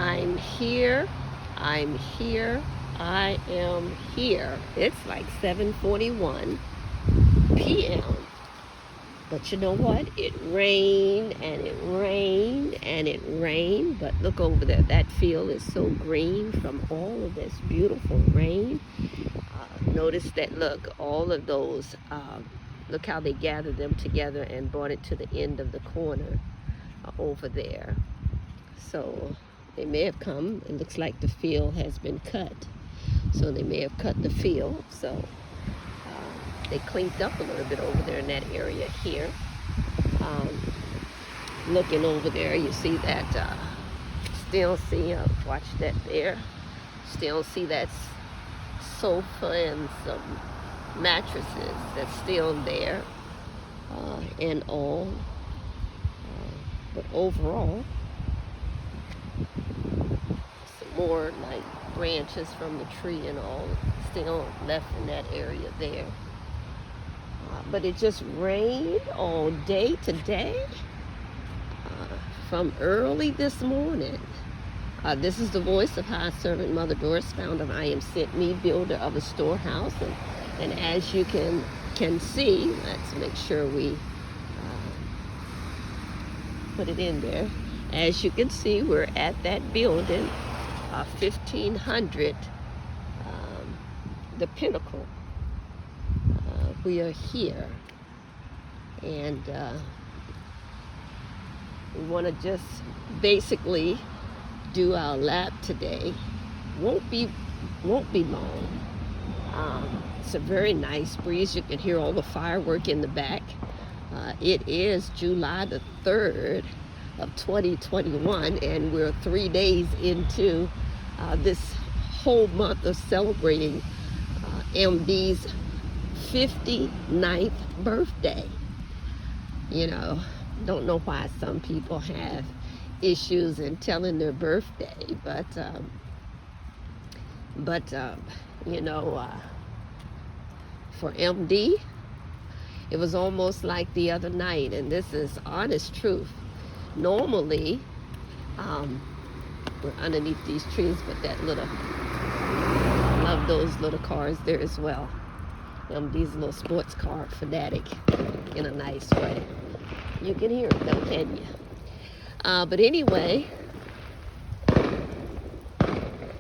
I'm here. I'm here. I am here. It's like 7:41 p.m. But you know what? It rained and it rained and it rained. But look over there. That field is so green from all of this beautiful rain. Notice that, look, all of those, look how they gathered them together and brought it to the end of the corner over there. So they may have come. It looks like the field has been cut. So they may have cut the field. So they cleaned up a little bit over there in that area here. Looking over there, you see that, still see, watch that there. Still see that sofa and some mattresses that's still there and all. But overall, some more like branches from the tree and all still left in that area there. But it just rained all day today, from early this morning. This is the voice of High Servant Mother Doris, founder of I Am Sent Me, builder of a storehouse. And as you can see, let's make sure we put it in there. As you can see, we're at that building, 1500, the Pinnacle. We are here, and we want to just basically do our lap today. Won't be long. It's a very nice breeze. You can hear all the firework in the back. It is July the 3rd of 2021, and we're 3 days into this whole month of celebrating MD's 59th birthday. You know, don't know why some people have issues in telling their birthday, but you know, for MD, it was almost like the other night, and this is honest truth. Normally, we're underneath these trees, but that little, I love those little cars there as well. MD's a little sports car fanatic in a nice way. You can hear it though, can you? But anyway,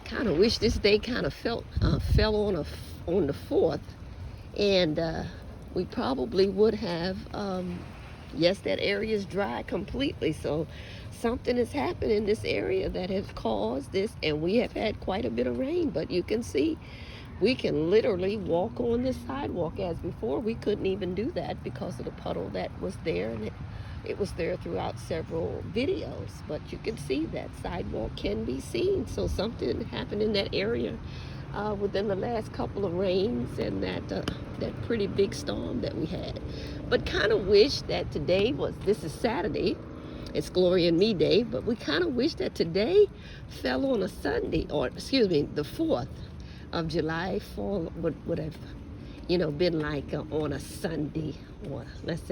kind of wish this day kind of fell on the 4th, and we probably would have. Yes, that area is dry completely, so something has happened in this area that has caused this, and we have had quite a bit of rain. But you can see, we can literally walk on this sidewalk, as before we couldn't even do that because of the puddle that was there, and it was there throughout several videos. But you can see that sidewalk can be seen. So something happened in that area within the last couple of rains and that pretty big storm that we had. But kind of wish that today this is Saturday, it's Glory and Me Day, but we kind of wish that today fell on a Sunday, or excuse me, the 4th of July would have, you know, been like on a Sunday, or let's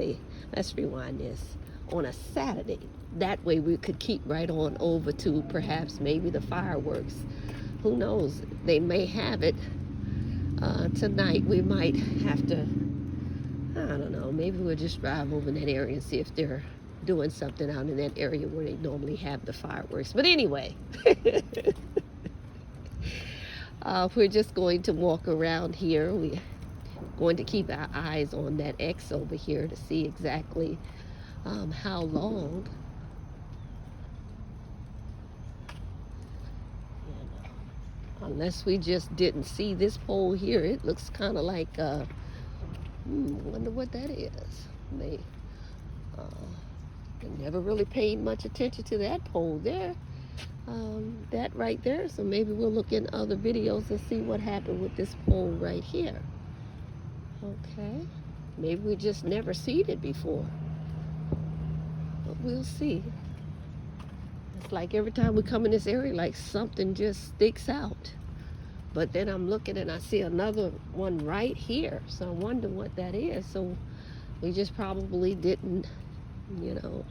rewind this, on a Saturday. That way we could keep right on over to perhaps maybe the fireworks. Who knows? They may have it tonight. We might have to, I don't know, maybe we'll just drive over in that area and see if they're doing something out in that area where they normally have the fireworks. But anyway, we're just going to walk around here. We're going to keep our eyes on that X over here to see exactly how long. Unless we just didn't see this pole here, it looks kind of like, wonder what that is. They never really paid much attention to that pole there, that right there. So maybe we'll look in other videos and see what happened with this pole right here. Okay, maybe we just never seen it before, but we'll see. It's like every time we come in this area, like something just sticks out. But then I'm looking and I see another one right here. So I wonder what that is. So we just probably didn't, you know,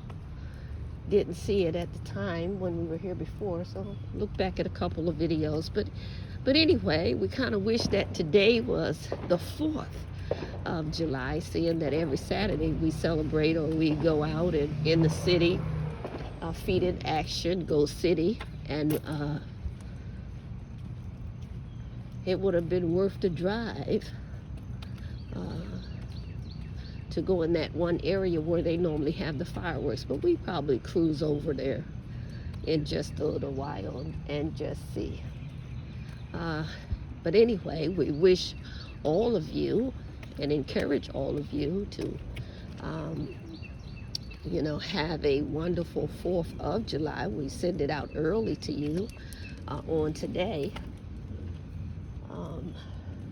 didn't see it at the time when we were here before, so look back at a couple of videos. But anyway, we kind of wish that today was the 4th of July, seeing that every Saturday we celebrate, or we go out and in the city, Feet in Action, Go City, and it would have been worth the drive to go in that one area where they normally have the fireworks, but we probably cruise over there in just a little while and just see. But anyway, we wish all of you and encourage all of you to you know, have a wonderful 4th of July. We send it out early to you on today.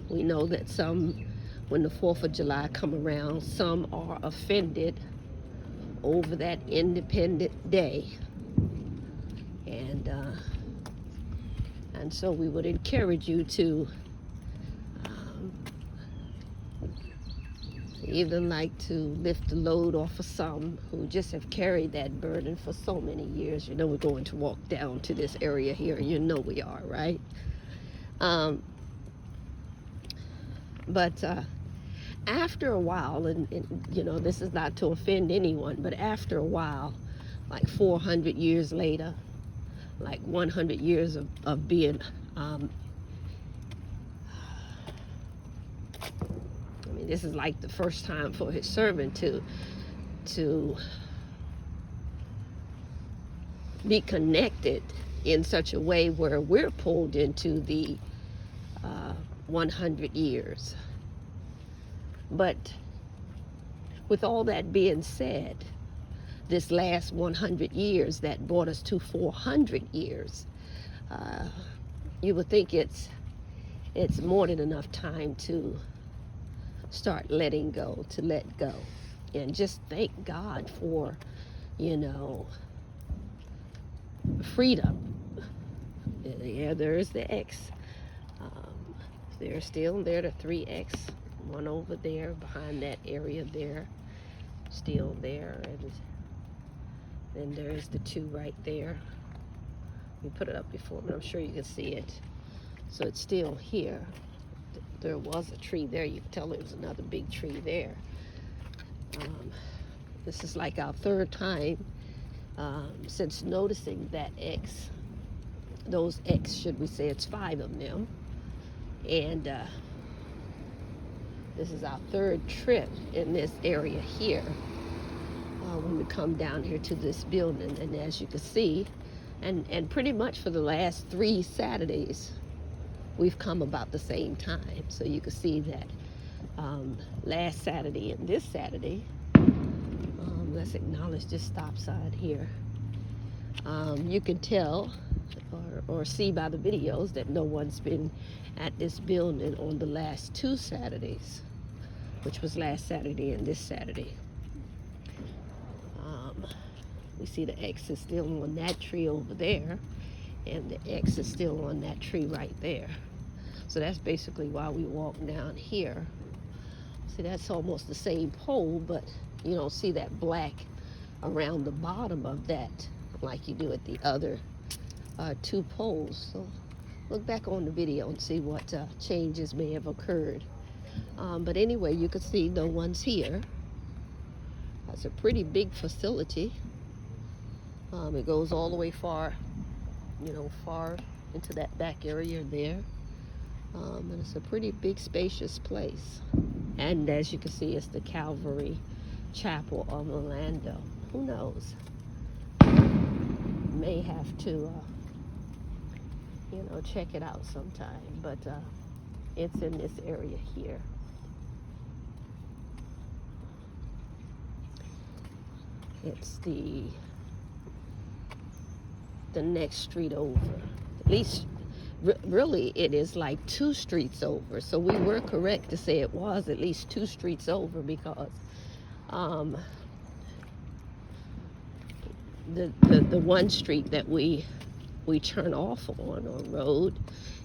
We know that some, when the 4th of July come around, some are offended over that Independent Day. And so we would encourage you to even like to lift the load off of some who just have carried that burden for so many years. You know, we're going to walk down to this area here. You know we are, right? But after a while, and you know, this is not to offend anyone, but after a while, like 400 years later, like 100 years of being, I mean, this is like the first time for his servant to be connected in such a way where we're pulled into the 100 years. But with all that being said, this last 100 years that brought us to 400 years, you would think it's more than enough time to start letting go, to let go, and just thank God for, you know, freedom. Yeah, there's the X. There's still there, the 3X, one over there behind that area there, still there, and then there's the 2 right there. We put it up before, but I'm sure you can see it. So it's still here. There was a tree there. You can tell there was another big tree there. This is like our 3rd time since noticing that X. Those X, should we say, it's 5 of them. And this is our 3rd trip in this area here. When we come down here to this building, and as you can see, and pretty much for the last 3 Saturdays, we've come about the same time. So you can see that last Saturday and this Saturday, let's acknowledge this stop sign here. You can tell or see by the videos that no one's been at this building on the last 2 Saturdays, which was last Saturday and this Saturday. We see the X is still on that tree over there, and the X is still on that tree right there. So that's basically why we walk down here. See, that's almost the same pole, but you don't see that black around the bottom of that like you do at the other 2 poles. So look back on the video and see what changes may have occurred. But anyway, you can see no one's here. That's a pretty big facility. It goes all the way far, you know, far into that back area there. And it's a pretty big, spacious place. And as you can see, it's the Calvary Chapel of Orlando. Who knows? May have to, you know, check it out sometime. But it's in this area here. It's the next street over. At least, really, it is like 2 streets over. So we were correct to say it was at least 2 streets over, because the one street that we turn off on, or road,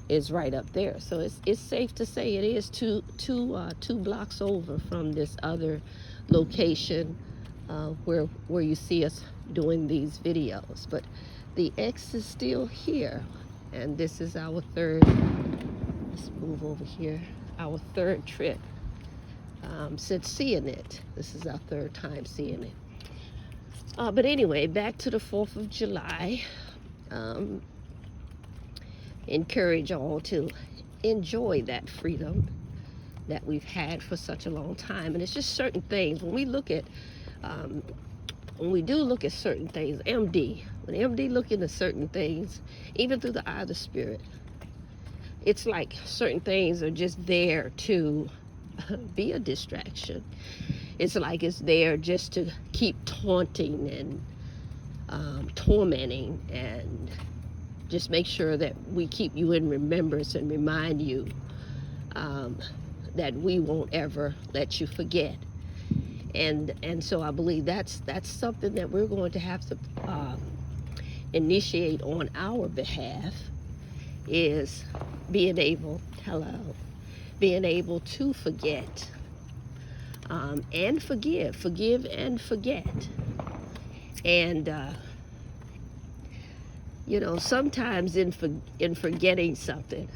is right up there. So it's safe to say it is two blocks over from this other location where you see us doing these videos. But the X is still here, and this is our third. Let's move over here. Our third trip since seeing it. This is our third time seeing it. But anyway, back to the 4th of July. Encourage all to enjoy that freedom that we've had for such a long time. And it's just certain things. When we look at, when we do look at certain things, when MD look into certain things, even through the eye of the Spirit, it's like certain things are just there to be a distraction. It's like it's there just to keep taunting and tormenting, and just make sure that we keep you in remembrance and remind you that we won't ever let you forget. And so I believe that's something that we're going to have to initiate on our behalf, is being able to forget and forgive and forget. And you know, sometimes in forgetting something,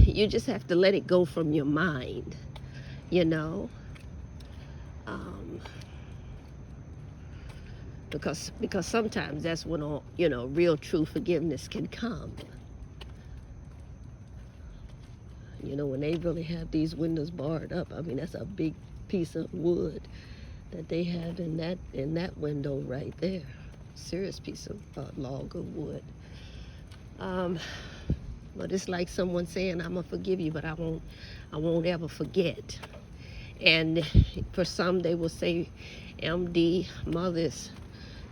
you just have to let it go from your mind, you know, because sometimes that's when all, you know, real true forgiveness can come. You know, when they really have these windows barred up, I mean, that's a big piece of wood that they have in that window right there. Serious piece of log of wood. But it's like someone saying, I'm gonna forgive you, but I won't ever forget. And for some, they will say, MD, mothers,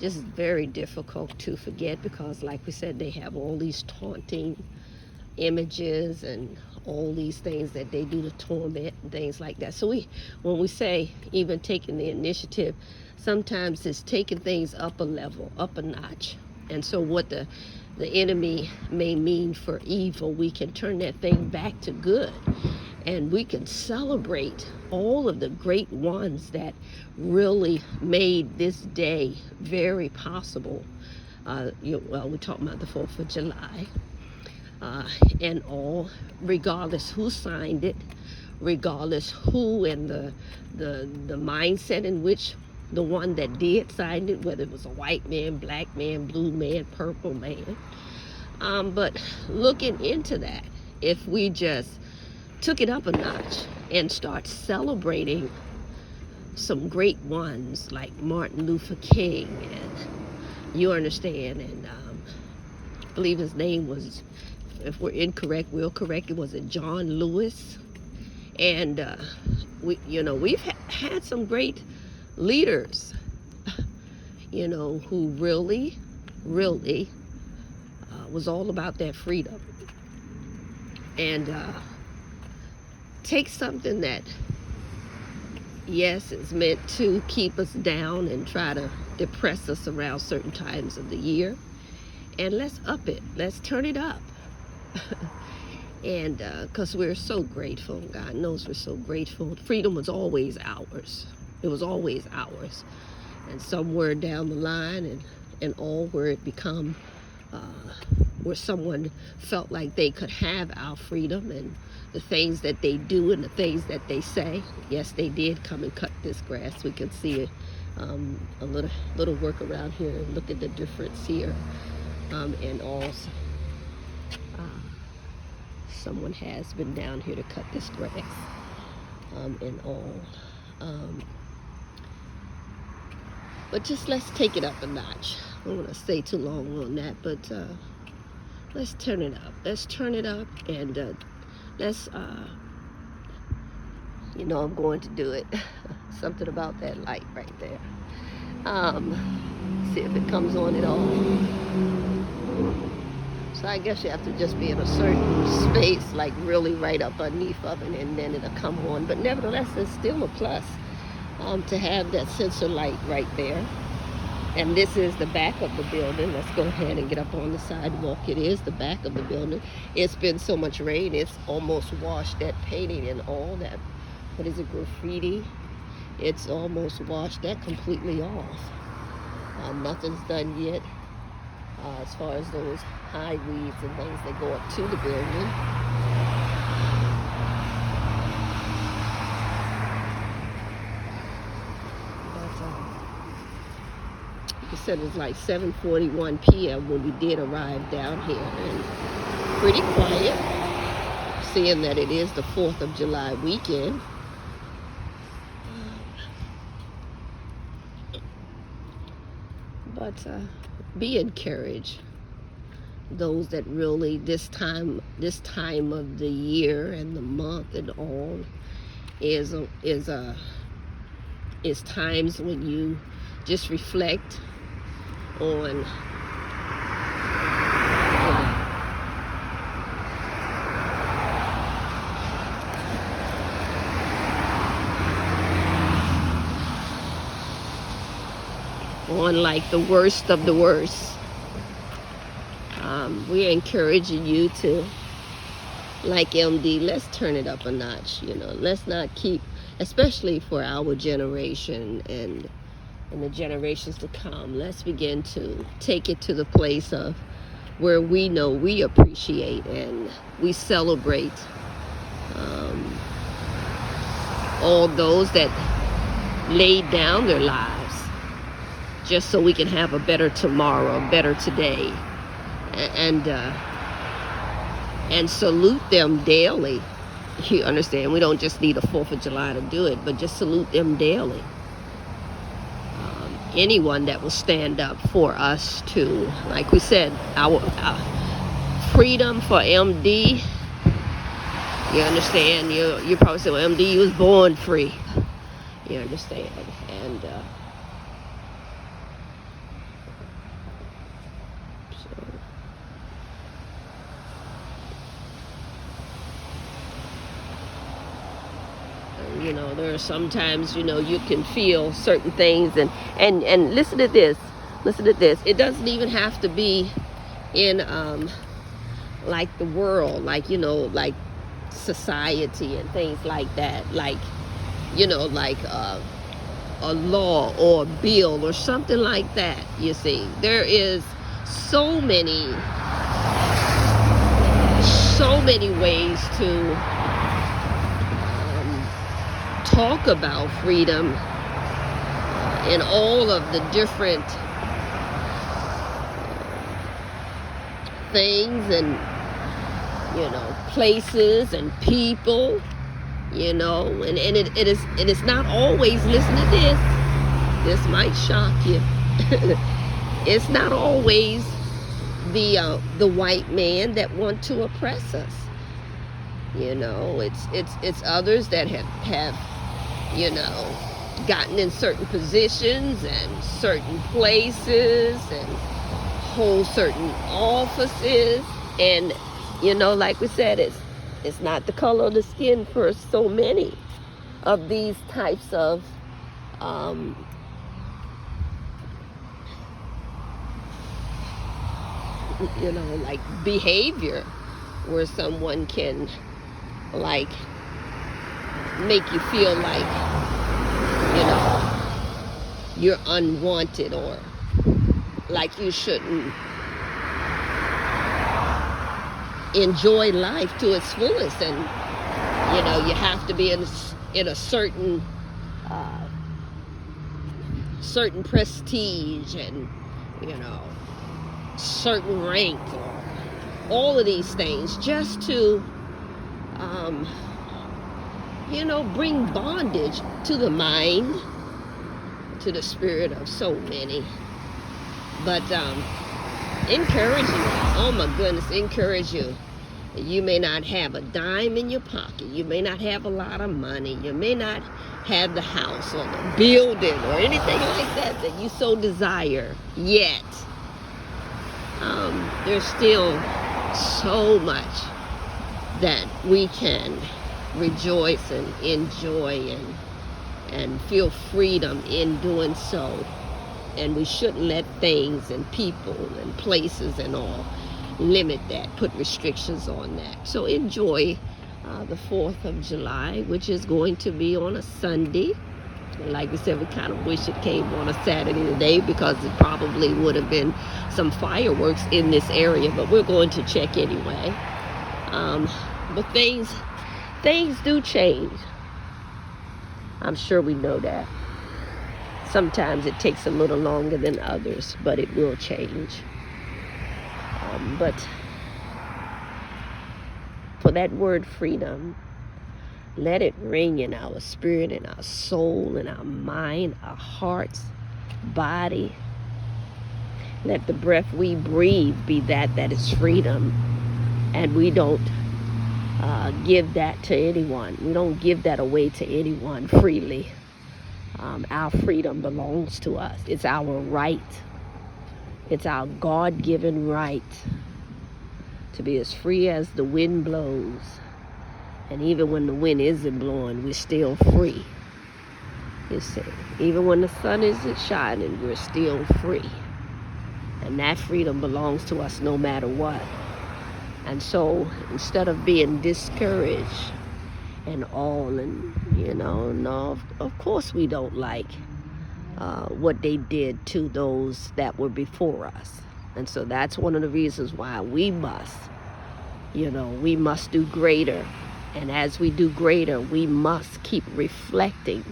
just very difficult to forget, because like we said, they have all these taunting images and all these things that they do to torment and things like that. So when we say even taking the initiative, sometimes it's taking things up a level, up a notch. And so what the enemy may mean for evil, we can turn that thing back to good. And we can celebrate all of the great ones that really made this day very possible. Well, we're talking about the 4th of July. And all, regardless who signed it, regardless who and the mindset in which the one that did sign it, whether it was a white man, black man, blue man, purple man. But looking into that, if we just took it up a notch and start celebrating some great ones like Martin Luther King, and you understand, and I believe his name was, if we're incorrect, we'll correct it, was it John Lewis? And we've had some great leaders, you know, who really was all about that freedom. And take something that, yes, is meant to keep us down and try to depress us around certain times of the year, and let's up it, let's turn it up. And because we're so grateful, God knows we're so grateful. Freedom was always ours. It was always ours. And somewhere down the line, and all where it become, where someone felt like they could have our freedom, and the things that they do and the things that they say. Yes, they did come and cut this grass. We can see a little work around here, and look at the difference here. And also, someone has been down here to cut this grass, and all. But just let's take it up a notch. I don't want to stay too long on that, but let's turn it up. Let's turn it up, and let's, I'm going to do it. Something about that light right there. See if it comes on at all. So I guess you have to just be in a certain space, like really right up underneath of it, and then it'll come on. But nevertheless, it's still a plus to have that sensor light right there. And this is the back of the building. Let's go ahead and get up on the sidewalk. It is the back of the building. It's been so much rain, it's almost washed that painting and all that, what is it, graffiti It's almost washed that completely off. Nothing's done yet as far as those high weeds and things that go up to the building. Like I said, it was like 7:41 p.m. when we did arrive down here, and pretty quiet, seeing that it is the 4th of July weekend. But be encouraged. Those that really this time of the year and the month and all is times when you just reflect on like the worst of the worst. We're encouraging you to, like MD, let's turn it up a notch. Let's not keep, especially for our generation and the generations to come, let's begin to take it to the place of where we know we appreciate and we celebrate all those that laid down their lives just so we can have a better tomorrow, a better today, and salute them daily. You understand? We don't just need a 4th of July to do it, but just salute them daily. Anyone that will stand up for us to, like we said, our freedom for MD. You understand? You probably say, well, MD, you was born free. You understand? And there are sometimes, you can feel certain things, and listen to this. It doesn't even have to be in like the world, like society and things like that, like a law or a bill or something like that. You see, there is so many ways to talk about freedom in all of the different things and places and people, and it is not always, listen to this might shock you. It's not always the white man that want to oppress us. It's others that have gotten in certain positions and certain places and hold certain offices, and like we said, it's not the color of the skin for so many of these types of like behavior, where someone can like make you feel like you're unwanted, or like you shouldn't enjoy life to its fullest, and you have to be in a certain prestige and certain rank, or all of these things, just to bring bondage to the mind, to the spirit of so many. But encourage you, oh my goodness, encourage you. You may not have a dime in your pocket, you may not have a lot of money, you may not have the house or the building or anything like that you so desire, yet there's still so much that we can rejoice and enjoy and feel freedom in doing so. And we shouldn't let things and people and places and all limit that, put restrictions on that. So enjoy the 4th of July, which is going to be on a Sunday. Like we said, we kind of wish it came on a Saturday today because it probably would have been some fireworks in this area, but we're going to check anyway. But things do change. I'm sure we know that. Sometimes it takes a little longer than others, but it will change. But for that word freedom, let it ring in our spirit, in our soul, in our mind, our hearts, body. Let the breath we breathe be that is freedom. And we don't give that to anyone. We don't give that away to anyone freely. Our freedom belongs to us. It's our right. It's our God-given right to be as free as the wind blows. And even when the wind isn't blowing, we're still free. You see, even when the sun isn't shining, we're still free. And that freedom belongs to us no matter what. And so instead of being discouraged and all, and no, of course we don't like what they did to those that were before us. And so that's one of the reasons why we must do greater. And as we do greater, we must keep reflecting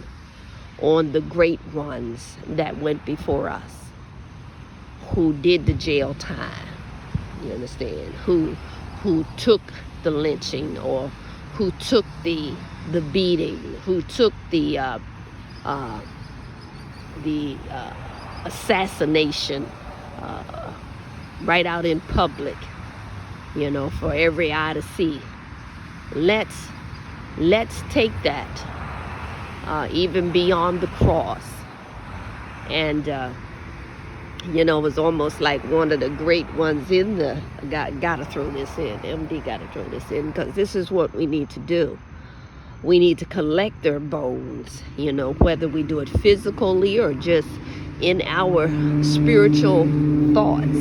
on the great ones that went before us, who did the jail time, you understand, who took the lynching, or who took the beating, who took the assassination right out in public, for every eye to see. Let's take that even beyond the cross. And it was almost like one of the great ones in the gotta throw this in. MD gotta throw this in, because this is what we need to do. We need to collect their bones, whether we do it physically or just in our spiritual thoughts.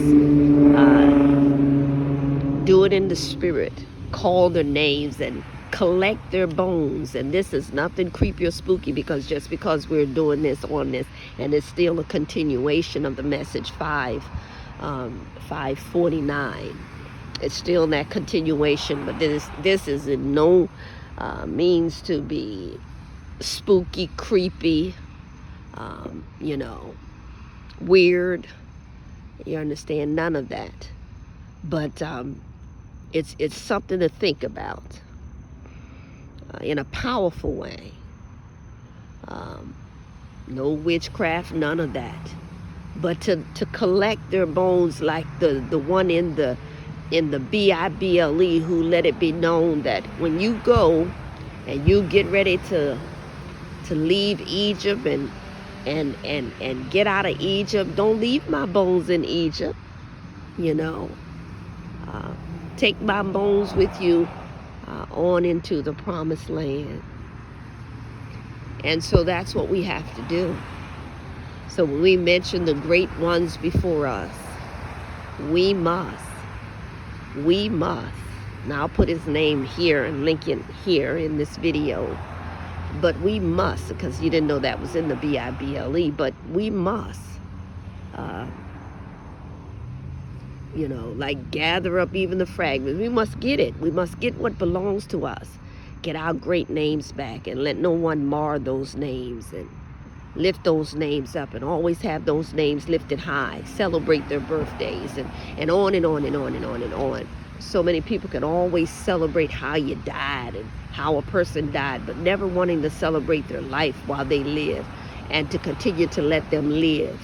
Do it in the spirit. Call their names and collect their bones. And this is nothing creepy or spooky, because just because we're doing this on this, and it's still a continuation of the message 549. It's still that continuation, but this is in no means to be spooky, creepy, weird. You understand? None of that. But it's something to think about in a powerful way. No witchcraft, none of that. But to collect their bones, like the one in the BIBLE, who let it be known that when you go and you get ready to leave Egypt and get out of Egypt, don't leave my bones in Egypt. Take my bones with you on into the promised land. And so that's what we have to do. So when we mention the great ones before us, we must. Now I'll put his name here and link it here in this video. But we must, because you didn't know that was in the BIBLE, but we must, like gather up even the fragments. We must get it. We must get what belongs to us. Get our great names back, and let no one mar those names, and lift those names up, and always have those names lifted high. Celebrate their birthdays, and on and on and on and on and on. So many people can always celebrate how you died and how a person died, but never wanting to celebrate their life while they live, and to continue to let them live,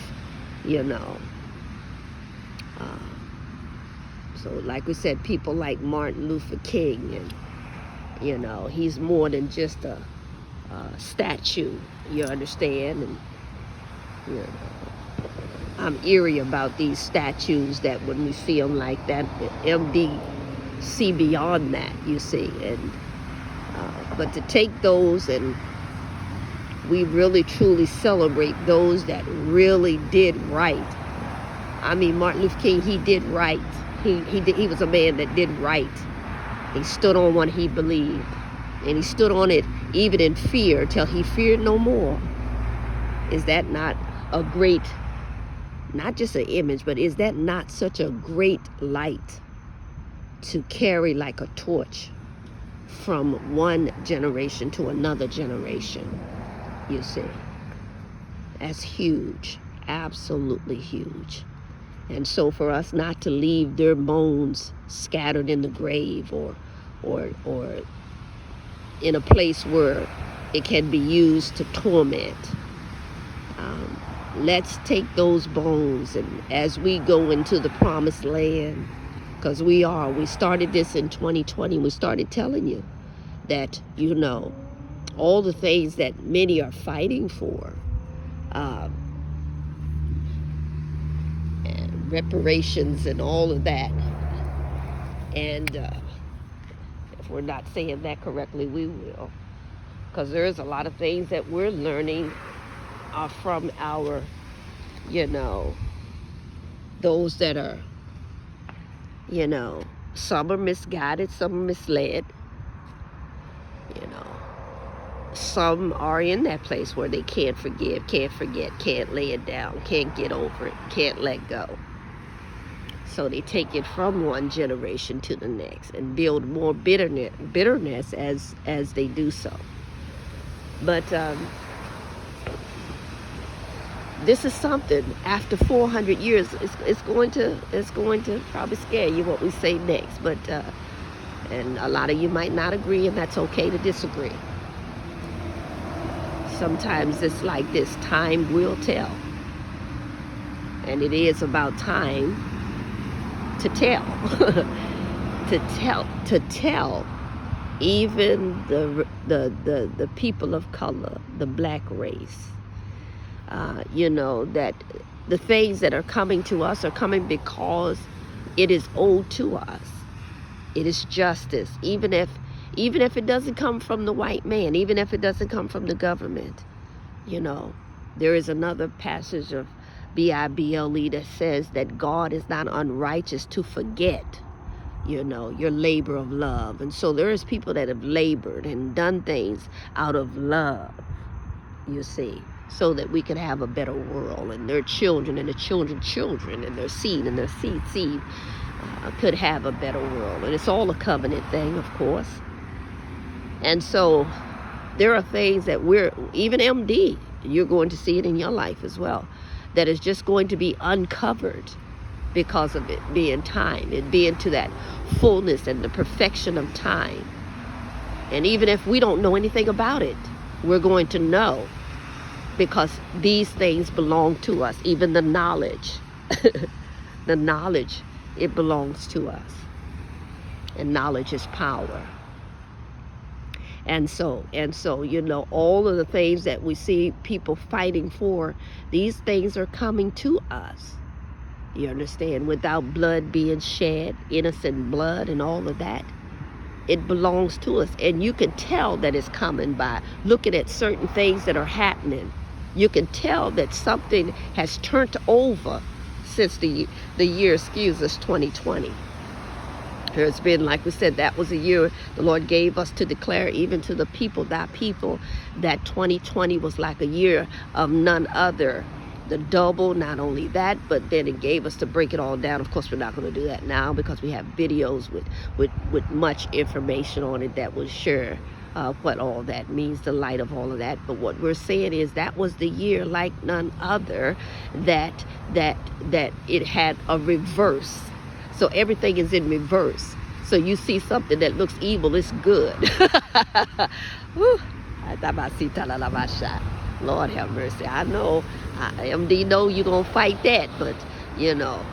So like we said, people like Martin Luther King, and he's more than just a statue, you understand? And I'm eerie about these statues that when we see them like that, MD see beyond that, you see. And but to take those, and we really truly celebrate those that really did right. I mean, Martin Luther King, he did right. He was a man that did right. He stood on what he believed, and he stood on it even in fear, till he feared no more. Is that not a great, not just an image, but is that not such a great light to carry like a torch from one generation to another generation? You see, that's huge, absolutely huge. And so for us not to leave their bones scattered in the grave, or in a place where it can be used to torment. Let's take those bones, and as we go into the promised land, because we started this in 2020, we started telling you that, you know, all the things that many are fighting for, and reparations and all of that. And if we're not saying that correctly, we will. Because there's a lot of things that we're learning from our, you know, those that are, you know, some are misguided, some are misled, you know. Some are in that place where they can't forgive, can't forget, can't lay it down, can't get over it, can't let go. So they take it from one generation to the next and build more bitterness as they do so. But this is something. After 400 years, it's going to probably scare you what we say next. But and a lot of you might not agree, and that's okay to disagree. Sometimes it's like this: time will tell, and it is about time to tell, to tell. Even the people of color, the black race, you know, that the things that are coming to us are coming because it is owed to us. It is justice, even if it doesn't come from the white man, even if it doesn't come from the government. You know, there is another passage of BIBLE that says that God is not unrighteous to forget, you know, your labor of love. And so there is people that have labored and done things out of love, you see, so that we could have a better world, and their children and their children's children and their seed and their seed could have a better world. And it's all a covenant thing, of course. And so there are things that even MD, you're going to see it in your life as well, that is just going to be uncovered because of it being time, it being to that fullness and the perfection of time. And even if we don't know anything about it, we're going to know, because these things belong to us. Even the knowledge, the knowledge, it belongs to us. And knowledge is power. And so, you know, all of the things that we see people fighting for, these things are coming to us. You understand? Without blood being shed, innocent blood and all of that, it belongs to us. And you can tell that it's coming by looking at certain things that are happening. You can tell that something has turned over since the year, 2020. It's been, like we said, that was a year the Lord gave us to declare, even to the people, thy people, that 2020 was like a year of none other. The double, not only that, but then it gave us to break it all down. Of course, we're not going to do that now, because we have videos with much information on it that will share what all that means, the light of all of that. But what we're saying is that was the year like none other, that it had a reverse. So everything is in reverse. So you see something that looks evil, it's good. Lord have mercy. I know, MD know you're going to fight that, but, you know,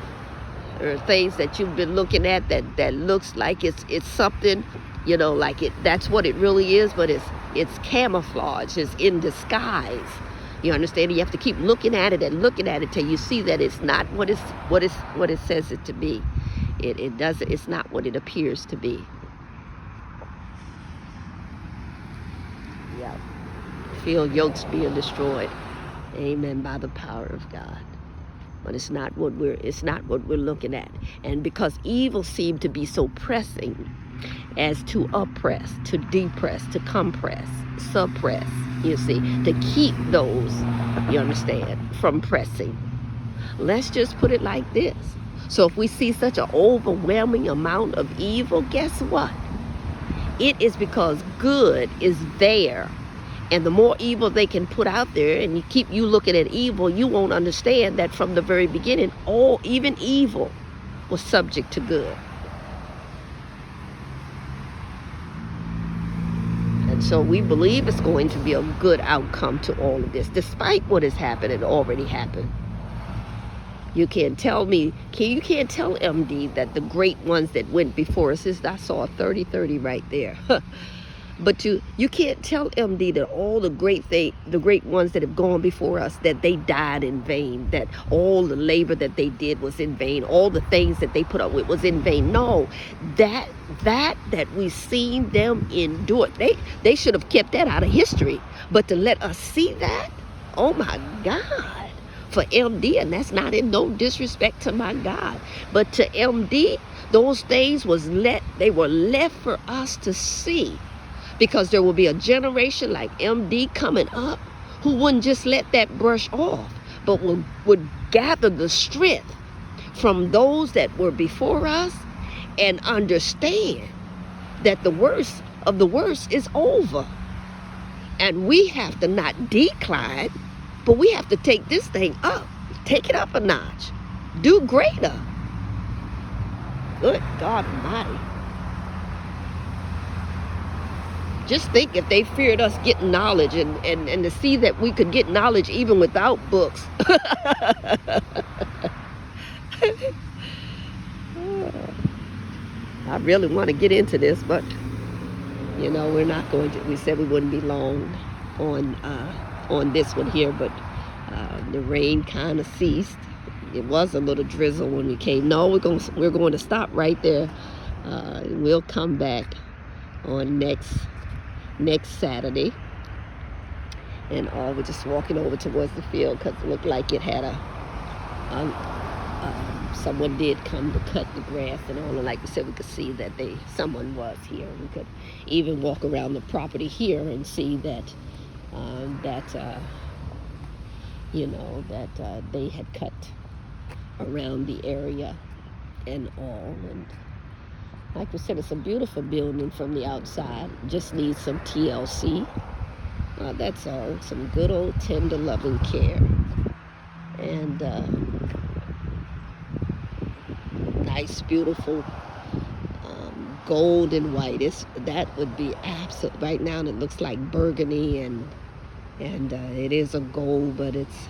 there are things that you've been looking at that looks like it's something, you know, like that's what it really is, but it's camouflage, it's in disguise. You understand? You have to keep looking at it and looking at it till you see that it's not what it says it to be. It's not what it appears to be. Yeah. Feel yokes being destroyed. Amen. By the power of God. But it's not what we're looking at. And because evil seemed to be so pressing, as to oppress, to depress, to compress, suppress, you see, to keep those, you understand, from pressing. Let's just put it like this. So if we see such an overwhelming amount of evil, guess what? It is because good is there. And the more evil they can put out there, and you looking at evil, you won't understand that from the very beginning, even evil was subject to good. And so we believe it's going to be a good outcome to all of this, despite what has happened and already happened. You can't tell me, you can't tell MD that the great ones that went before us, I saw a 30-30 right there. But you can't tell MD that all the great ones that have gone before us, that they died in vain, that all the labor that they did was in vain, all the things that they put up with was in vain. No, that we've seen them endure, they should have kept that out of history. But to let us see that, oh my God. For MD, and that's not in no disrespect to my God, but to MD, those things they were left for us to see, because there will be a generation like MD coming up who wouldn't just let that brush off, but would gather the strength from those that were before us and understand that the worst of the worst is over. And we have to not decline, but we have to take this thing up, take it up a notch, do greater. Good God Almighty. Just think if they feared us getting knowledge and to see that we could get knowledge even without books. I really want to get into this, but you know, we're not going to. We said we wouldn't be long on this one here, but the rain kind of ceased. It was a little drizzle when we came. No, we're going to stop right there. We'll come back on next Saturday, and we're just walking over towards the field because it looked like it had someone did come to cut the grass and all, and like we said, we could see that someone was here. We could even walk around the property here and see that they had cut around the area and all. And like we said, it's a beautiful building from the outside. Just needs some TLC. That's all. Some good old tender loving care. And nice, beautiful gold and white. That would be absolute. Right now it looks like burgundy, and it is a gold, but it's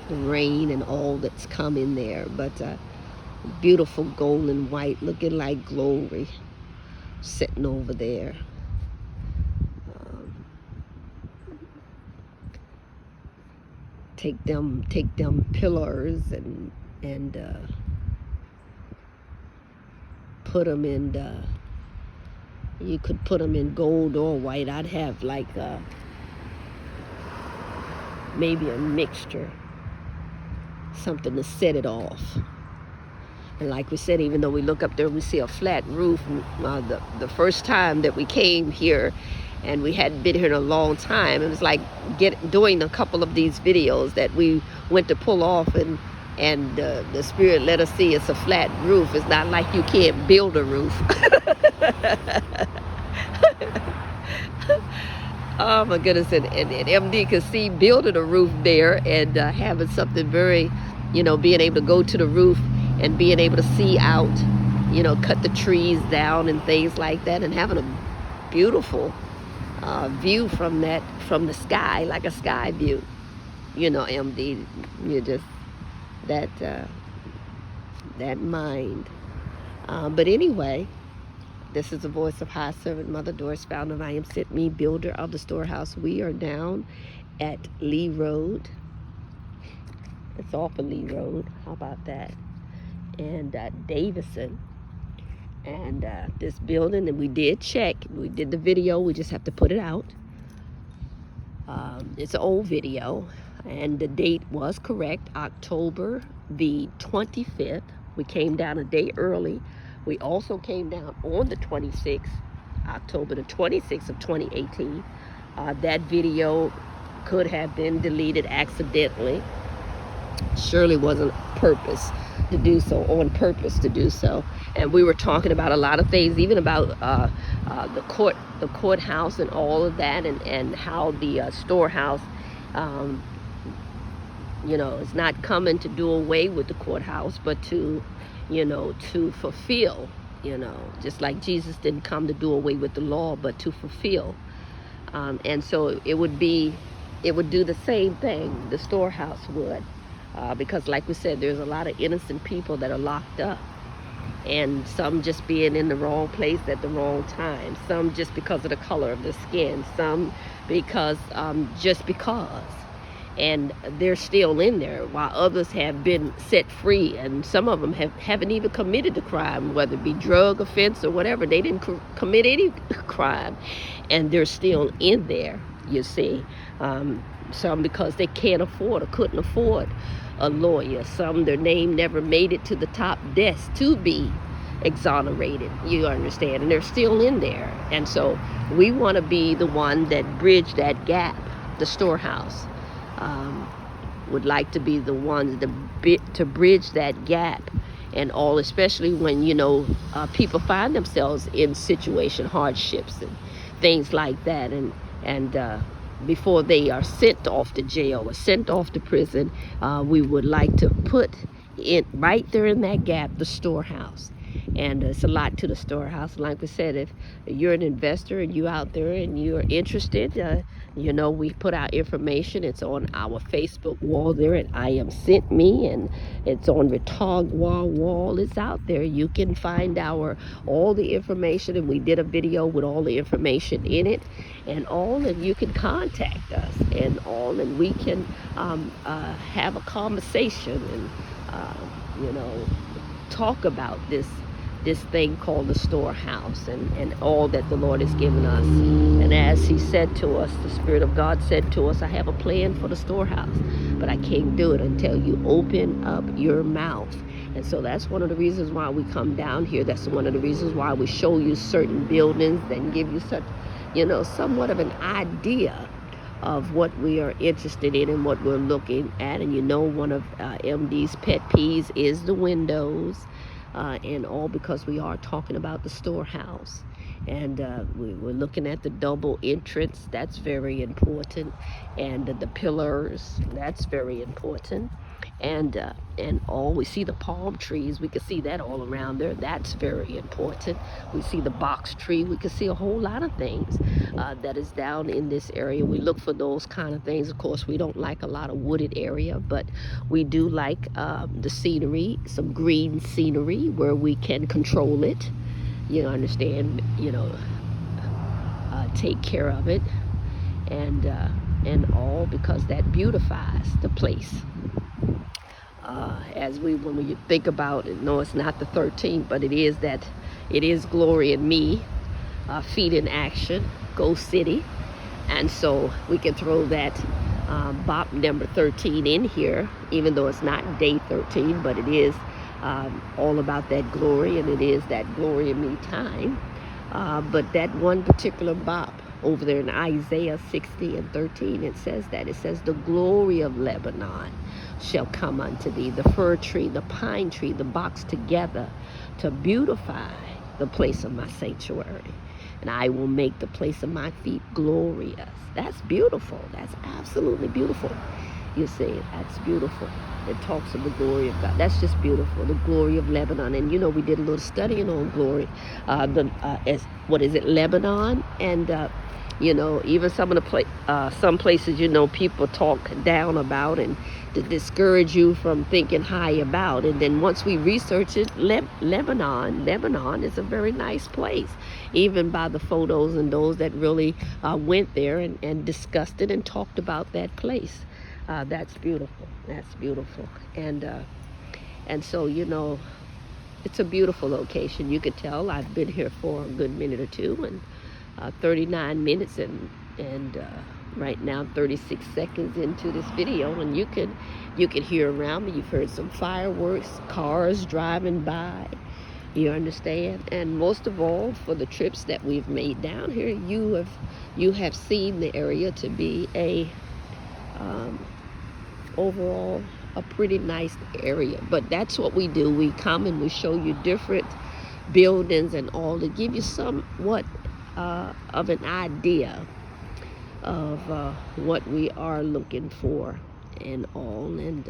the rain and all that's come in there. But beautiful gold and white, looking like glory, sitting over there. Take them pillars and put them in. You could put them in gold or white. I'd have like maybe a mixture, something to set it off. And like we said, even though we look up there and we see a flat roof, the first time that we came here, and we hadn't been here in a long time, it was like doing a couple of these videos that we went to pull off, and the Spirit let us see it's a flat roof. It's not like you can't build a roof. Oh my goodness, and MD could see building a roof there, and having something very, being able to go to the roof and being able to see out, cut the trees down and things like that, and having a beautiful view from the sky, like a sky view. MD, you just that mind. But anyway, this is the voice of High Servant Mother Doris, founder of I Am Sent Me, builder of the storehouse. We are down at Lee Road. It's off of Lee Road. How about that? And Davison. And this building, and we did check. We did the video. We just have to put it out. It's an old video, and the date was correct, October the 25th. We came down a day early We also came down on the 26th, October the 26th of 2018. That video could have been deleted accidentally. Surely wasn't purpose to do so, on purpose to do so. And we were talking about a lot of things, even about the courthouse and all of that, and how the storehouse, is not coming to do away with the courthouse, but to, to fulfill, just like Jesus didn't come to do away with the law, but to fulfill. And so it would do the same thing, the storehouse would. Because like we said, there's a lot of innocent people that are locked up, and some just being in the wrong place at the wrong time, some just because of the color of their skin, some because just because, and they're still in there, while others have been set free, and some of them haven't even committed the crime, whether it be drug offense or whatever. They didn't commit any crime, and they're still in there, you see. Some because they can't afford or couldn't afford a lawyer. Some, their name never made it to the top desk to be exonerated, you understand, and they're still in there. And so we want to be the one that bridge that gap. The storehouse would like to be the ones to bridge that gap, and all, especially when people find themselves in situation hardships and things like that, and before they are sent off to jail or sent off to prison, we would like to put it right there in that gap, the storehouse. And it's a lot to the storehouse. Like we said, if you're an investor and you out there and you're interested, we put our information. It's on our Facebook wall there at I Am Sent Me, and it's on Retagwa wall. It's out there. You can find all the information, and we did a video with all the information in it and you can contact us and we can have a conversation and talk about this thing called the storehouse and all that the Lord has given us. And as he said to us, the Spirit of God said to us, I have a plan for the storehouse, but I can't do it until you open up your mouth. And so that's one of the reasons why we come down here. That's one of the reasons why we show you certain buildings and give you such, somewhat of an idea of what we are interested in and what we're looking at. And one of MD's pet peeves is the windows, and all because we are talking about the storehouse. And we're looking at the double entrance. That's very important. And the pillars, that's very important. And we see the palm trees. We can see that all around there. That's very important. We see the box tree. We can see a whole lot of things that is down in this area. We look for those kind of things. Of course, we don't like a lot of wooded area, but we do like the scenery, some green scenery where we can control it. Understand, take care of it, and all because that beautifies the place. When we think about it, no, it's not the 13th, but it is glory in me, feet in action, go city. And so we can throw that bop number 13 in here, even though it's not day 13, but it is all about that glory, and it is that glory in me time. But that one particular bop over there in Isaiah 60 and 13, it says the glory of Lebanon shall come unto thee, the fir tree, the pine tree, the box together to beautify the place of my sanctuary, and I will make the place of my feet glorious. That's beautiful. That's absolutely beautiful. You see, that's beautiful. It talks of the glory of God. That's just beautiful, the glory of Lebanon. And we did a little studying on glory, Lebanon, and even some of the some places people talk down about and to discourage you from thinking high about. And then once we research it, Lebanon is a very nice place, even by the photos and those that really went there and discussed it and talked about that place. That's beautiful. That's beautiful. And so it's a beautiful location. You could tell I've been here for a good minute or two, and 39 minutes and right now 36 seconds into this video, and you can hear around me. You've heard some fireworks, cars driving by, You understand? And most of all, for the trips that we've made down here, you have seen the area to be a overall a pretty nice area. But that's what we do. We come and we show you different buildings and all to give you somewhat of an idea of what we are looking for and all, and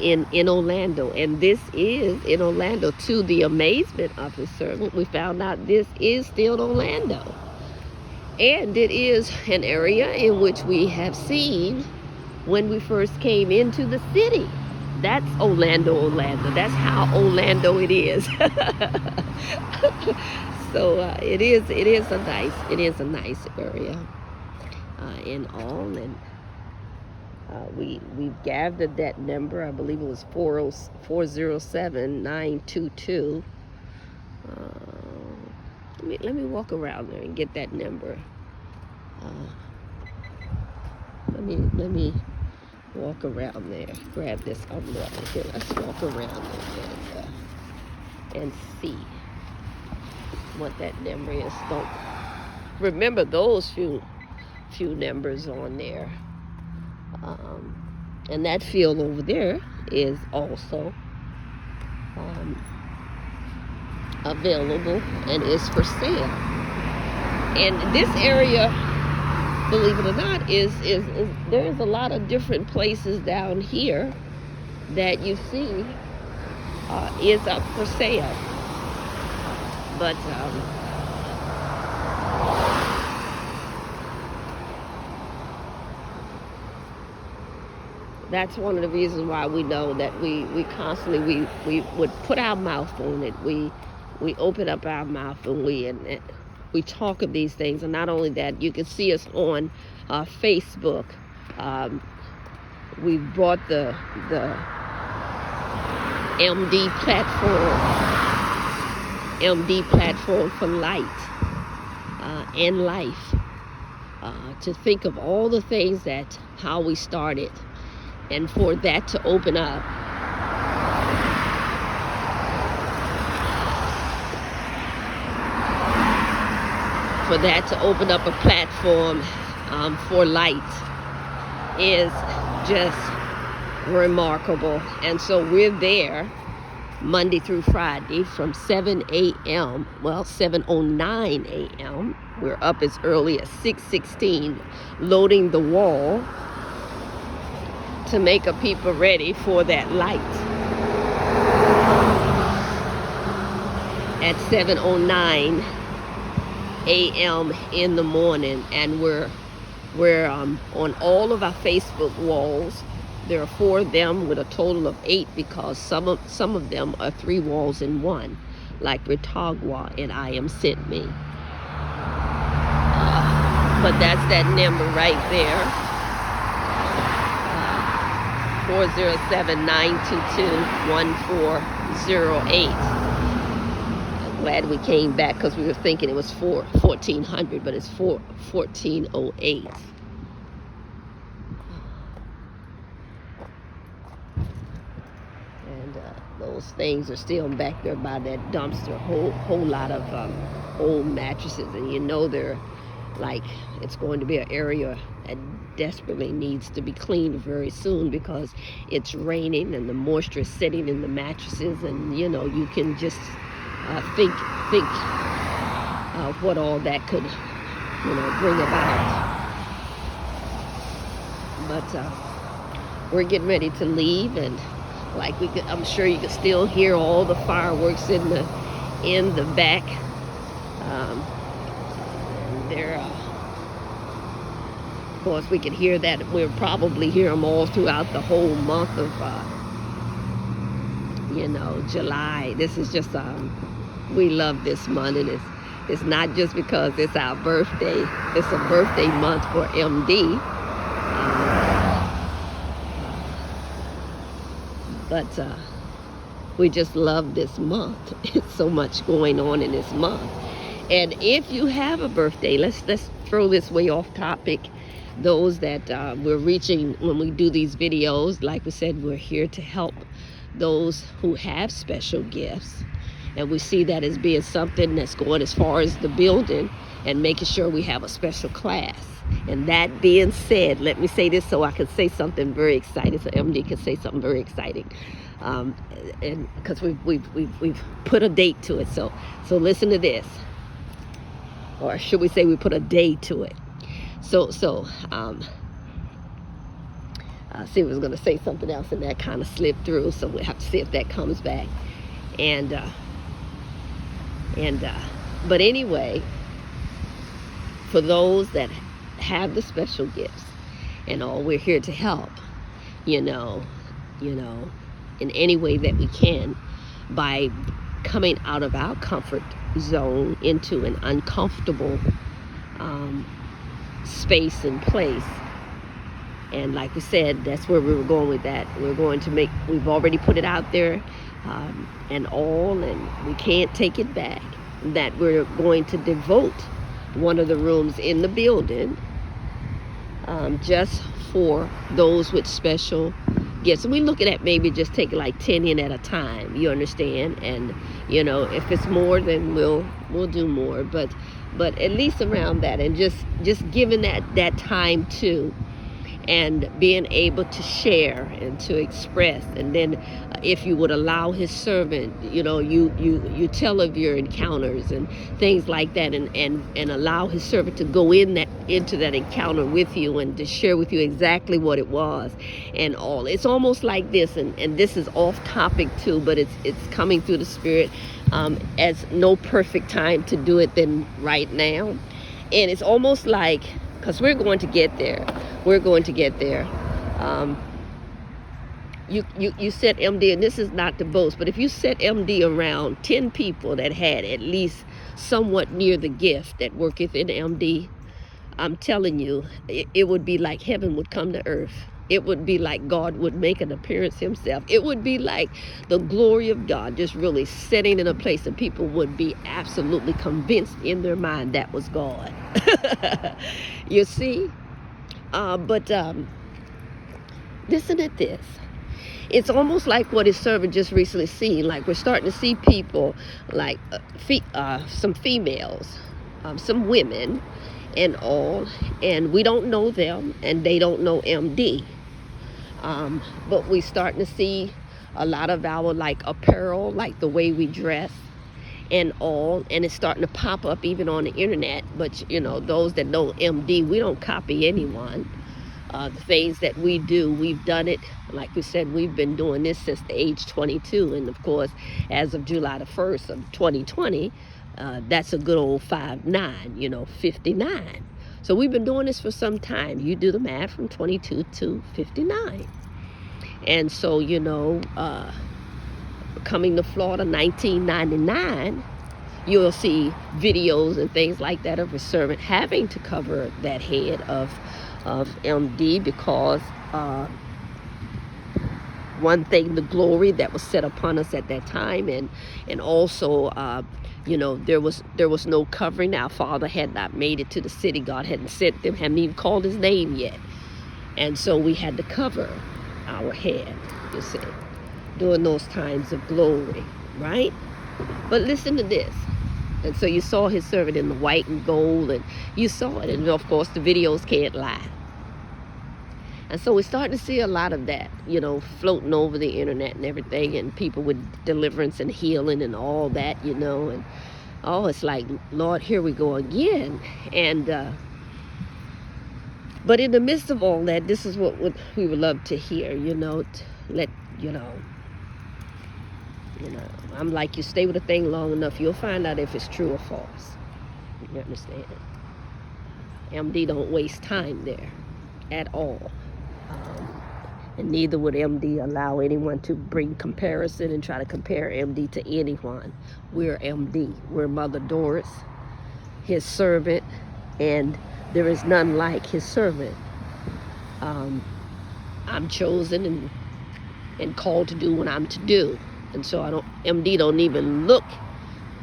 in Orlando. And this is in Orlando. To the amazement of his servant, we found out this is still Orlando, and it is an area in which we have seen when we first came into the city. That's Orlando. That's how Orlando it is. So it is a nice area in all, and we've gathered that number. I believe it was 407-922. Let me walk around there and get that number. Let me walk around there. Grab this umbrella here. Let's walk around there and see what that number is. Don't remember those few numbers on there. And that field over there is also available and is for sale. And this area, believe it or not, is there's a lot of different places down here that you see is up for sale. But that's one of the reasons why we know that we constantly we would put our mouth on it. We open up our mouth and we talk of these things. And not only that, you can see us on Facebook. We brought the MD platform for light and life, to think of all the things that how we started, and for that to open up. For that to open up a platform for light is just remarkable. And so we're there Monday through Friday from 7 a.m. Well, 7:09 a.m. We're up as early as 6:16, loading the wall to make a people ready for that light at 7:09 a.m. in the morning. And we're on all of our Facebook walls. There are 4 of them with a total of 8, because some of them are 3 walls in one, like Ritagua and I Am Sent Me. But that's that number right there, 407-922-1408. I'm glad we came back, because we were thinking it was 1400, but it's 1408. Those things are still back there by that dumpster. Whole lot of old mattresses, and you know they're like, it's going to be an area that desperately needs to be cleaned very soon, because it's raining and the moisture is sitting in the mattresses, and you know, you can just think what all that could bring about. But we're getting ready to leave, and like I'm sure you can still hear all the fireworks in the back. They're of course we can hear that. We'll probably hear them all throughout the whole month of July. This is just we love this month, and it's not just because it's our birthday. It's a birthday month for MD. But we just love this month. It's so much going on in this month. And if you have a birthday, let's throw this way off topic. Those that we're reaching when we do these videos, like we said, we're here to help those who have special gifts. And we see that as being something that's going as far as the building and making sure we have a special class. And that being said, let me say this so I can say something very exciting, so MD can say something very exciting. And because we've put a date to it. So listen to this. Or should we say we put a day to it. See, I was going to say something else and that kind of slipped through, so we'll have to see if that comes back. But anyway, for those that have the special gifts and all, we're here to help, in any way that we can, by coming out of our comfort zone into an uncomfortable space and place. And like we said, that's where we were going with that. We've already put it out there, and we can't take it back, that we're going to devote one of the rooms in the building just for those with special gifts. And we're looking at maybe just taking like 10 in at a time, you understand? And, if it's more, then we'll do more. But at least around that, and just giving that time too, and being able to share and to express. And then if you would allow his servant, you tell of your encounters and things like that, and allow his servant to go into that encounter with you and to share with you exactly what it was and all. It's almost like this, and this is off topic too, but it's coming through the Spirit, as no perfect time to do it than right now. And it's almost like, because we're going to get there. You set MD, and this is not to boast, but if you set MD around 10 people that had at least somewhat near the gift that worketh in MD, I'm telling you, it would be like heaven would come to earth. It would be like God would make an appearance himself. It would be like the glory of God just really sitting in a place, and people would be absolutely convinced in their mind that was God. You see? But listen at this. It's almost like what his servant just recently seen. Like, we're starting to see people like some females, some women and all, and we don't know them and they don't know MD. But we starting to see a lot of our apparel, like the way we dress and all, and it's starting to pop up even on the internet. But those that know MD, we don't copy anyone. The things that we do, we've done it, like we said, we've been doing this since the age 22, and of course as of July the 1st of 2020, that's a good old 5'9", 59. So we've been doing this for some time. You do the math from 22 to 59. And so, coming to Florida 1999, you'll see videos and things like that of a servant having to cover that head of MD, because one thing, the glory that was set upon us at that time, and also there was no covering. Our father had not made it to the city. God hadn't sent them, hadn't even called his name yet, and so we had to cover our head, you see, during those times of glory, right? But listen to this. And so you saw his servant in the white and gold, and you saw it, and of course the videos can't lie. And so we're starting to see a lot of that, floating over the internet and everything, and people with deliverance and healing and all that, and it's like, Lord, here we go again. And but in the midst of all that, this is what we would love to hear, I'm like, you stay with a thing long enough, you'll find out if it's true or false. You understand? MD don't waste time there at all. And neither would MD allow anyone to bring comparison and try to compare MD to anyone. We're MD. We're Mother Doris, his servant, and there is none like his servant. I'm chosen and called to do what I'm to do. And so MD don't even look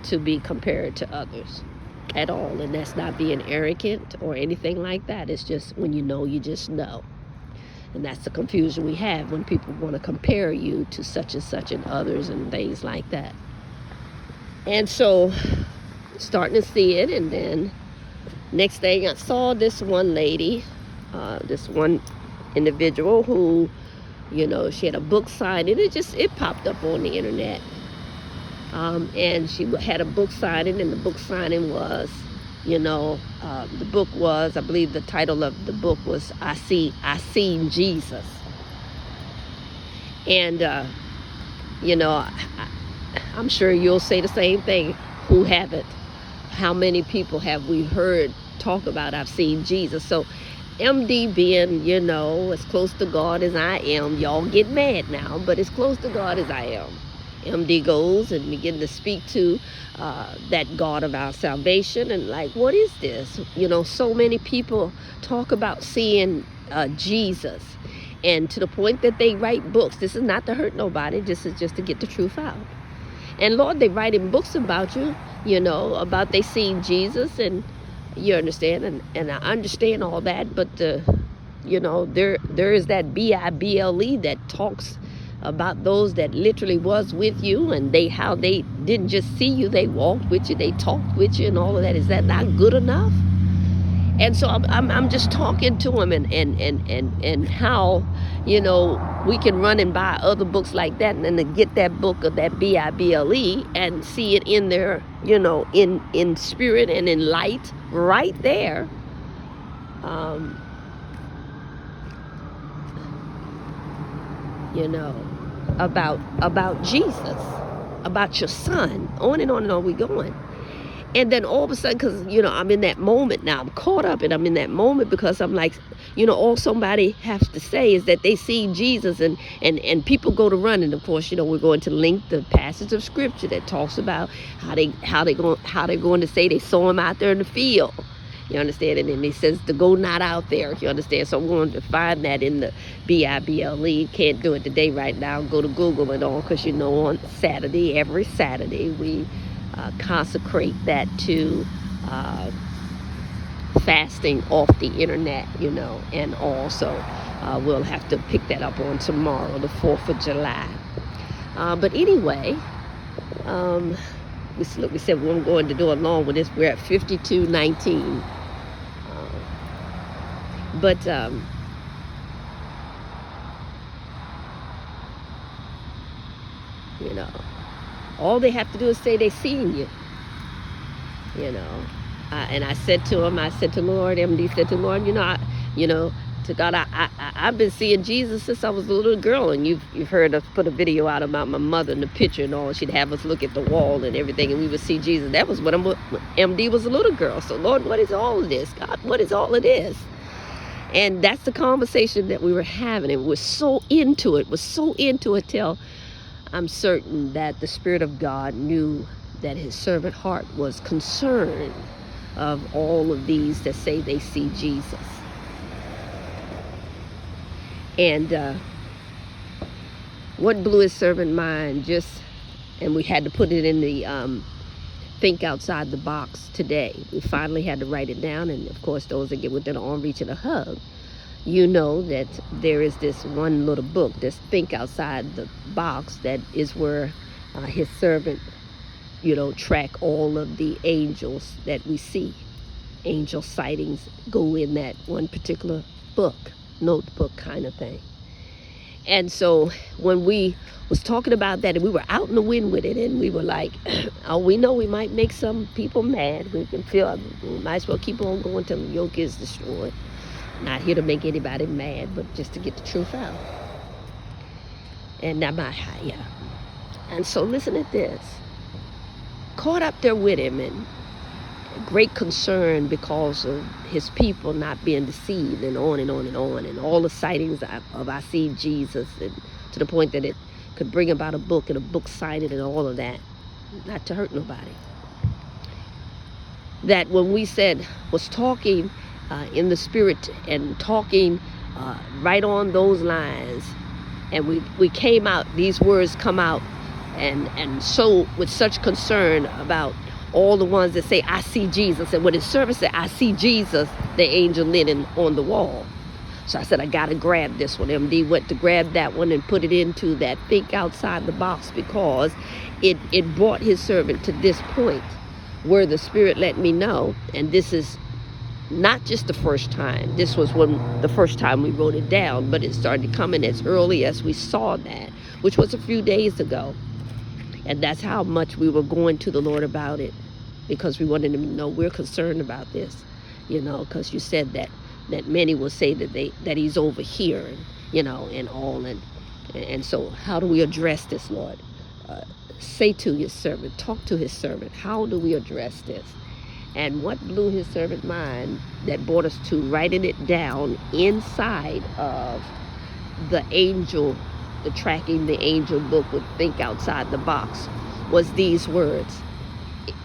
to be compared to others at all. And that's not being arrogant or anything like that. It's just when you know, you just know. And that's the confusion we have when people want to compare you to such and such and others and things like that. And so, starting to see it, and then next thing I saw this one lady, this one individual who, you know, she had a book signing. It popped up on the internet. And she had a book signing, and the book signing was, you know, the book was, I believe the title of the book was I Seen Jesus. And, you know, I'm sure you'll say the same thing. Who haven't? How many people have we heard talk about I've seen Jesus? So MD being, you know, as close to God as I am, y'all get mad now, but as close to God as I am. MD goes and begin to speak to that God of our salvation, and like, what is this? You know, so many people talk about seeing Jesus, and to the point that they write books. This is not to hurt nobody, this is just to get the truth out. And Lord, they writing books about you, you know, about they seen Jesus, and you understand, and I understand all that, but you know, there is that BIBLE that talks about those that literally was with you, and how they didn't just see you, they walked with you, they talked with you, and all of that. Is that not good enough? And so I'm just talking to him, and how, you know, we can run and buy other books like that, and then to get that book of that BIBLE and see it in there, you know, in spirit and in light right there. You know, about Jesus, about your son, on and on we going. And then all of a sudden, because, you know, I'm in that moment now, I'm caught up, and I'm in that moment because I'm like, you know, all somebody has to say is that they see Jesus, and people go to run. And of course, you know, we're going to link the passage of scripture that talks about how they're going to say they saw him out there in the field. You understand? And then he says to go not out there. You understand? So I'm going to find that in the BIBLE. Can't do it today right now. Go to Google and all, because, you know, on Saturday, every Saturday, we consecrate that to fasting off the internet, you know, and also we'll have to pick that up on tomorrow, the 4th of July. But anyway, we said we weren't going to do along with this. We're at 52:19. But you know, all they have to do is say they seen you. You know, and I said to him, I said to Lord, MD said to Lord, you know, to God, I've been seeing Jesus since I was a little girl, and you've heard us put a video out about my mother and the picture and all. She'd have us look at the wall and everything, and we would see Jesus. That was when MD was a little girl. So Lord, what is all of this? God, what is all of this? And that's the conversation that we were having, and we're so into it, till I'm certain that the Spirit of God knew that his servant heart was concerned of all of these that say they see Jesus. And what blew his servant mind and we had to put it in the think outside the box today. We finally had to write it down, and of course those that get within an arm reach and a hug, you know that there is this one little book, this think outside the box, that is where his servant, you know, track all of the angels that we see. Angel sightings go in that one particular book, notebook kind of thing. And so when we was talking about that, and we were out in the wind with it, and we were like, oh, we know we might make some people mad. We might as well keep on going till the yoke is destroyed. Not here to make anybody mad, but just to get the truth out. And and so listen at this. Caught up there with him, and great concern because of his people not being deceived, and on and on and on, and all the sightings of I see Jesus, and to the point that it could bring about a book, and a book signing and all of that, not to hurt nobody. That when we was talking in the spirit, and talking right on those lines, and we came out, these words come out, and so with such concern about all the ones that say I see Jesus, and when his servant said I see Jesus, the angel linen on the wall. So I said, I got to grab this one. MD went to grab that one and put it into that think outside the box, because it brought his servant to this point where the Spirit let me know, and this is not just the first time. This was the first time we wrote it down, but it started coming as early as we saw that, which was a few days ago. And that's how much we were going to the Lord about it, because we wanted him to know we're concerned about this, because you said that many will say that he's over here, and and all, and so how do we address this, Lord? Say to his servant, talk to his servant. How do we address this? And what blew his servant mind that brought us to writing it down inside of the angel, the Tracking the Angel book with Think Outside the Box, was these words.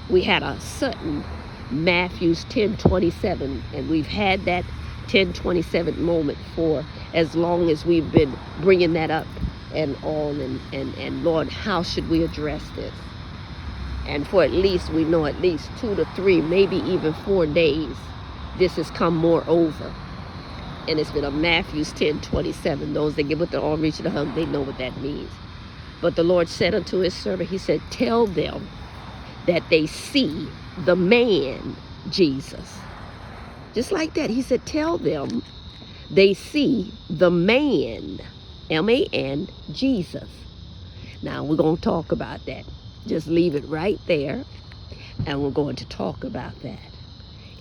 We had a sudden Matthew's 10:27, and we've had that 10:27 moment for as long as we've been bringing that up and all, and Lord, how should we address this? And for at least, we know at least 2 to 3, maybe even 4 days, this has come more over. And it's been a Matthew's 10:27. Those that give with the arm, reach the hug, they know what that means. But the Lord said unto his servant, he said, tell them that they see the man, Jesus. Just like that. He said, tell them they see the man, M-A-N, Jesus. Now, we're going to talk about that. Just leave it right there, and we're going to talk about that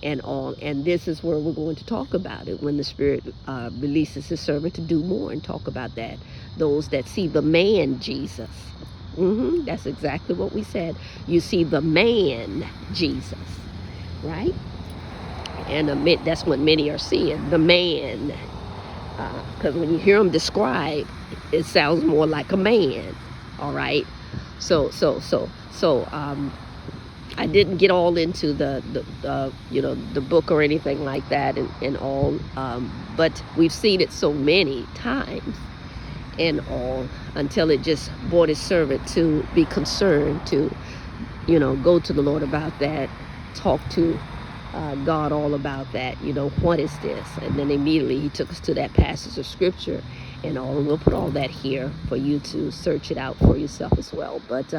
and all. And this is where we're going to talk about it when the Spirit releases his servant to do more and talk about that. Those that see the man, Jesus. That's exactly what we said. You see the man, Jesus, right? And that's what many are seeing, the man. Because when you hear him described, it sounds more like a man, all right? So I didn't get all into the book or anything like that and all, but we've seen it so many times and all, until it just brought his servant to be concerned to, go to the Lord about that, talk to God all about that, what is this? And then immediately he took us to that passage of scripture and all, and we'll put all that here for you to search it out for yourself as well. But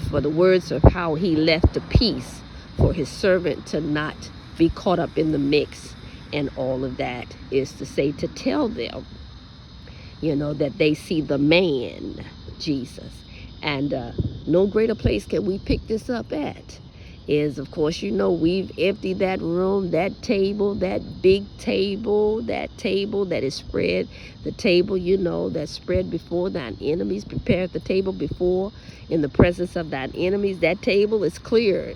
for the words of how he left the peace for his servant to not be caught up in the mix and all of that, is to say, to tell them, that they see the man, Jesus. And no greater place can we pick this up at is, of course, we've emptied that room, that table, that big table, that is spread, the table, that's spread before thine enemies, prepared the table before in the presence of thine enemies. That table is clear.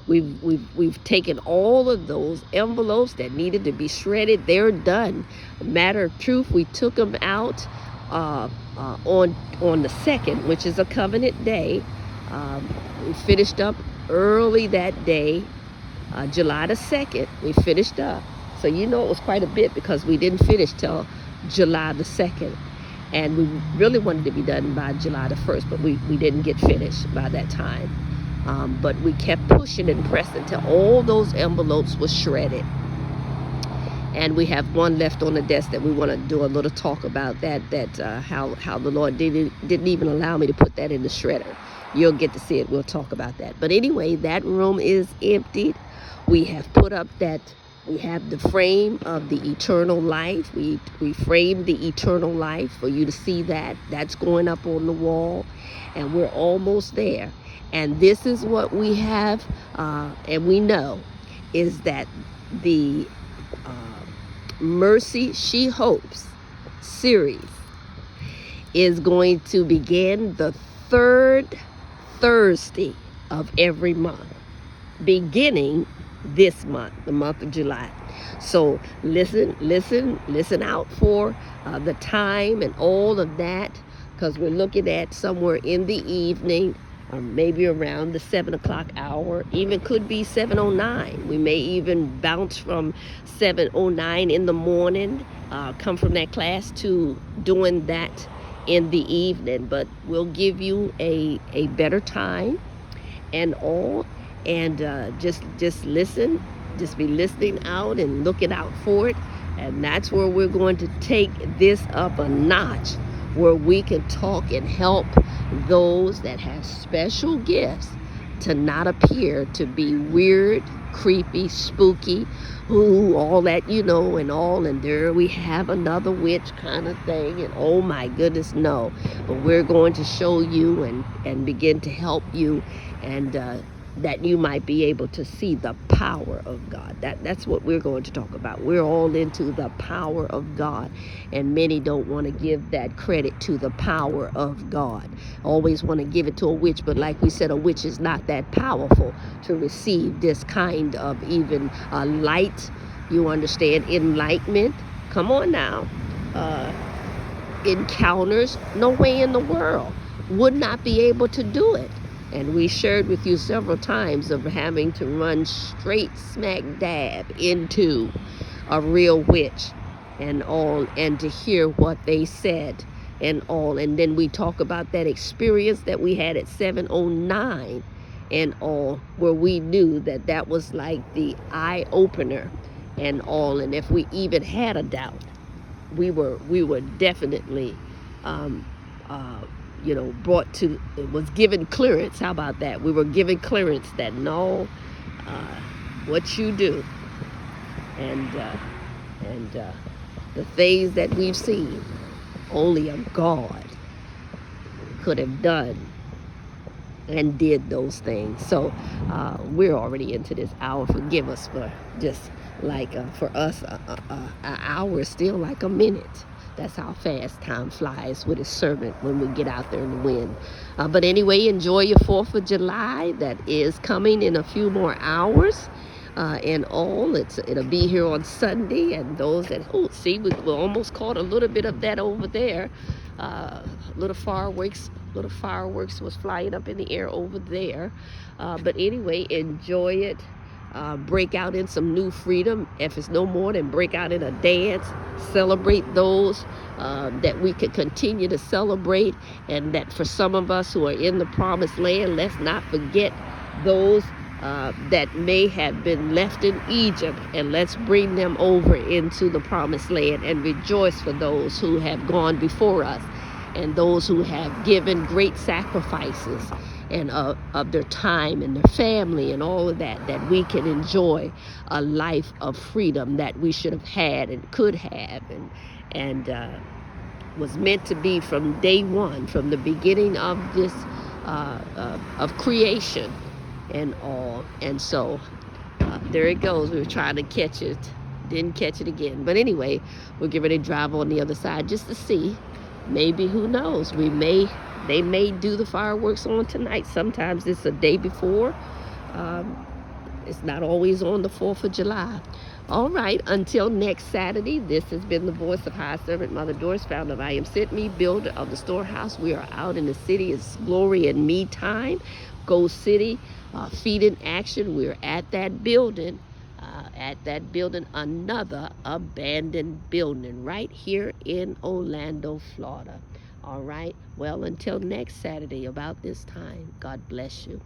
We've taken all of those envelopes that needed to be shredded. They're done. Matter of truth, we took them out on the 2nd, which is a covenant day. We finished up early that day, July the 2nd, we finished up. So it was quite a bit, because we didn't finish till July the 2nd. And we really wanted to be done by July the 1st, but we didn't get finished by that time. But we kept pushing and pressing until all those envelopes were shredded. And we have one left on the desk that we want to do a little talk about how the Lord didn't even allow me to put that in the shredder. You'll get to see it. We'll talk about that. But anyway, that room is emptied. We have put up we have the frame of the eternal life. We framed the eternal life for you to see that. That's going up on the wall. And we're almost there. And this is what we have, and we know, is that the Mercy She Hopes series is going to begin the 3rd Thursday of every month, beginning this month, the month of July. So listen out for the time and all of that, because we're looking at somewhere in the evening, or maybe around the 7 o'clock hour, even could be 7:09. We may even bounce from 7:09 in the morning, come from that class to doing that in the evening. But we'll give you a better time and all, and just listen, just be listening out and looking out for it, And that's where we're going to take this up a notch, where we can talk and help those that have special gifts to not appear to be weird, creepy, spooky, all that, and all, and there we have another witch kind of thing, and oh my goodness, no. But we're going to show you and begin to help you, and that you might be able to see the power of God. That's what we're going to talk about. We're all into the power of God, and many don't want to give that credit to the power of God. Always want to give it to a witch, but like we said, a witch is not that powerful to receive this kind of even light, you understand, enlightenment. Come on now. Encounters, no way in the world. Would not be able to do it. And we shared with you several times of having to run straight smack dab into a real witch and all, and to hear what they said and all. And then we talk about that experience that we had at 709 and all, where we knew that was like the eye opener and all. And if we even had a doubt, we were definitely brought to, it was given clearance. How about that? We were given clearance that no, what you do and the things that we've seen, only a God could have done and did those things. So we're already into this hour. Forgive us for just like for us an hour is still like a minute. That's how fast time flies with his servant when we get out there in the wind. But anyway, enjoy your 4th of July. That is coming in a few more hours. And all, it'll be here on Sunday. And those that, see, we almost caught a little bit of that over there. Little fireworks was flying up in the air over there. But anyway, enjoy it. Break out in some new freedom. If it's no more than break out in a dance, celebrate those that we could continue to celebrate, and that for some of us who are in the promised land, let's not forget those that may have been left in Egypt, and let's bring them over into the promised land and rejoice for those who have gone before us and those who have given great sacrifices and of their time and their family and all of that we can enjoy a life of freedom that we should have had and could have and was meant to be from day one, from the beginning of this of creation and all. And so there it goes. We were trying to catch it, didn't catch it again. But anyway, we're getting ready to drive on the other side just to see. Maybe, who knows, they may do the fireworks on tonight. Sometimes it's a day before. It's not always on the 4th of July. All right, until next Saturday, this has been the voice of High Servant Mother Doris, founder of I Am Sent Me, builder of the storehouse. We are out in the city. It's glory and me time. Go City, Feet in Action. We're at that building. Another abandoned building right here in Orlando, Florida. All right, well, until next Saturday about this time, God bless you.